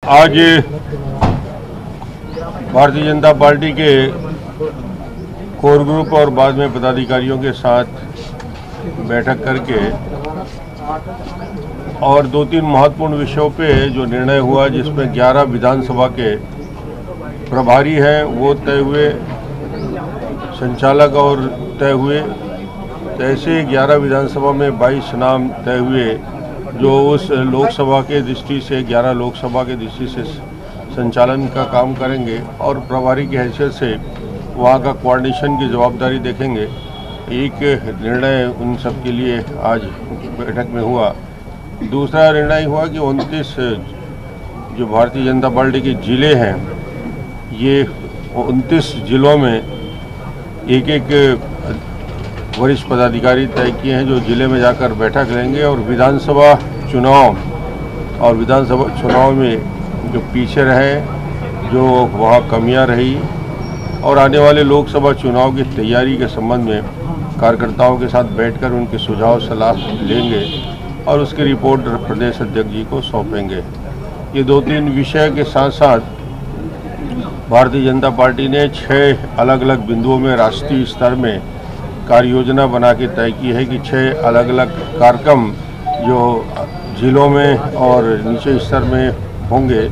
आज भारतीय जनता पार्टी के core group और बाद में पदाधिकारियों के साथ बैठक करके और 2-3 महत्वपूर्ण विषयों पे जो निर्णय हुआ, जिसमें 11 विधानसभा के प्रभारी हैं वो तय हुए, संचालक और तय हुए। ऐसे 11 विधानसभा में 22 नाम तय हुए जो उस लोकसभा के दृष्टि से 11 लोकसभा के दृष्टि से संचालन का काम करेंगे और प्रभारी की हैसियत से वहाँ का कोऑर्डिनेशन की जवाबदारी देखेंगे। एक निर्णय उन सब के लिए आज बैठक में हुआ। दूसरा निर्णय हुआ कि 29 जो भारतीय जनता पार्टी के जिले हैं, ये 29 जिलों में एक वरिष्ठ पदाधिकारी तय किए हैं जो जिले में जाकर बैठक लेंगे और विधानसभा चुनाव में जो पीछे रहे, जो वहाँ कमियां रही और आने वाले लोकसभा चुनाव की तैयारी के संबंध में कार्यकर्ताओं के साथ बैठकर उनके सुझाव सलाह लेंगे और उसकी रिपोर्ट प्रदेश अध्यक्ष जी को सौंपेंगे। ये 2-3 विषय के साथ साथ भारतीय जनता पार्टी ने 6 अलग अलग बिंदुओं में राष्ट्रीय स्तर में कार्य योजना बना के तय की है कि 6 अलग अलग कार्यक्रम जो जिलों में और नीचे स्तर में होंगे,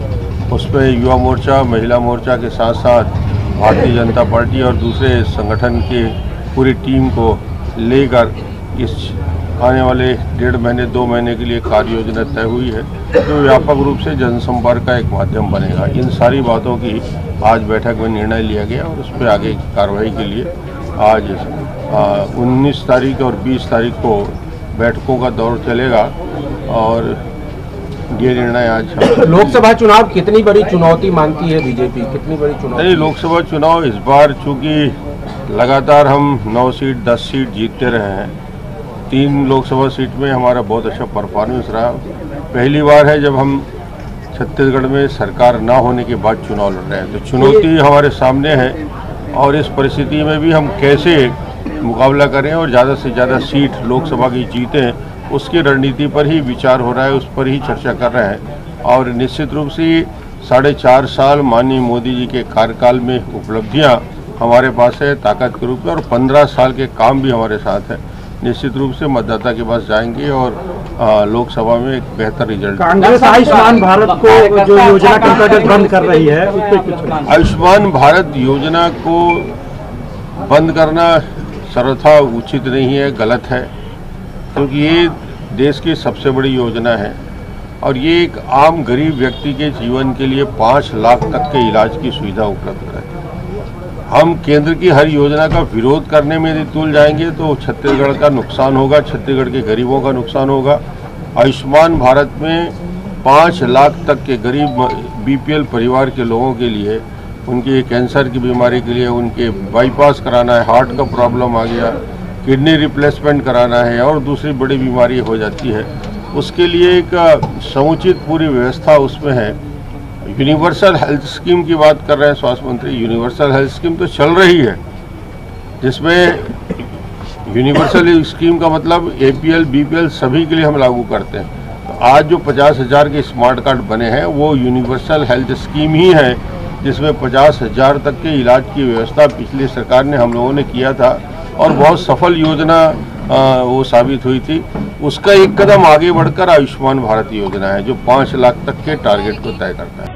उस पर युवा मोर्चा, महिला मोर्चा के साथ साथ भारतीय जनता पार्टी और दूसरे संगठन के पूरी टीम को लेकर इस आने वाले 1.5 महीने 2 महीने के लिए कार्य योजना तय हुई है जो व्यापक रूप से जनसंपर्क का एक माध्यम बनेगा। इन सारी बातों की आज बैठक में निर्णय लिया गया और उस पर आगे की कार्रवाई के लिए आज 19 तारीख और 20 तारीख को बैठकों का दौर चलेगा और ये निर्णय आज। लोकसभा चुनाव कितनी बड़ी चुनौती मानती है बीजेपी, कितनी बड़ी चुनौती? नहीं, लोकसभा चुनाव इस बार चूँकि लगातार हम 9 सीट 10 सीट जीतते रहे हैं, 3 लोकसभा सीट में हमारा बहुत अच्छा परफॉर्मेंस रहा। पहली बार है जब हम छत्तीसगढ़ में सरकार ना होने के बाद चुनाव लड़ रहे हैं, तो चुनौती हमारे सामने है और इस परिस्थिति में भी हम कैसे मुकाबला करें और ज़्यादा से ज़्यादा सीट लोकसभा की जीतें, उसकी रणनीति पर ही विचार हो रहा है, उस पर ही चर्चा कर रहे हैं। और निश्चित रूप से 4.5 साल माननीय मोदी जी के कार्यकाल में उपलब्धियां हमारे पास है ताकत के रूप में और 15 साल के काम भी हमारे साथ है। निश्चित रूप से मतदाता के पास जाएंगे और लोकसभा में एक बेहतर रिजल्ट। कांग्रेस आयुष्मान भारत को जो योजना के अंतर्गत बंद कर रही है, उस पर कुछ? आयुष्मान भारत योजना को बंद करना सर्वथा उचित नहीं है, गलत है, क्योंकि ये देश की सबसे बड़ी योजना है और ये एक आम गरीब व्यक्ति के जीवन के लिए 5 लाख तक के इलाज की सुविधा उपलब्ध कराती है। हम केंद्र की हर योजना का विरोध करने में यदि तुल जाएंगे तो छत्तीसगढ़ का नुकसान होगा, छत्तीसगढ़ के गरीबों का नुकसान होगा। आयुष्मान भारत में 5 लाख तक के गरीब बीपीएल परिवार के लोगों के लिए, उनकी कैंसर की बीमारी के लिए, उनके बाईपास कराना है, हार्ट का प्रॉब्लम आ गया, किडनी रिप्लेसमेंट कराना है और दूसरी बड़ी बीमारी हो जाती है, उसके लिए एक समुचित पूरी व्यवस्था उसमें है। यूनिवर्सल हेल्थ स्कीम की बात कर रहे हैं स्वास्थ्य मंत्री, यूनिवर्सल हेल्थ स्कीम तो चल रही है, जिसमें यूनिवर्सल स्कीम का मतलब एपीएल बीपीएल सभी के लिए हम लागू करते हैं। तो आज जो 50,000 के स्मार्ट कार्ड बने हैं वो यूनिवर्सल हेल्थ स्कीम ही है, जिसमें 50,000 तक के इलाज की व्यवस्था पिछली सरकार ने हम लोगों ने किया था और बहुत सफल योजना वो साबित हुई थी। उसका एक कदम आगे बढ़कर आयुष्मान भारत योजना है जो 5 लाख तक के टारगेट को तय करता है।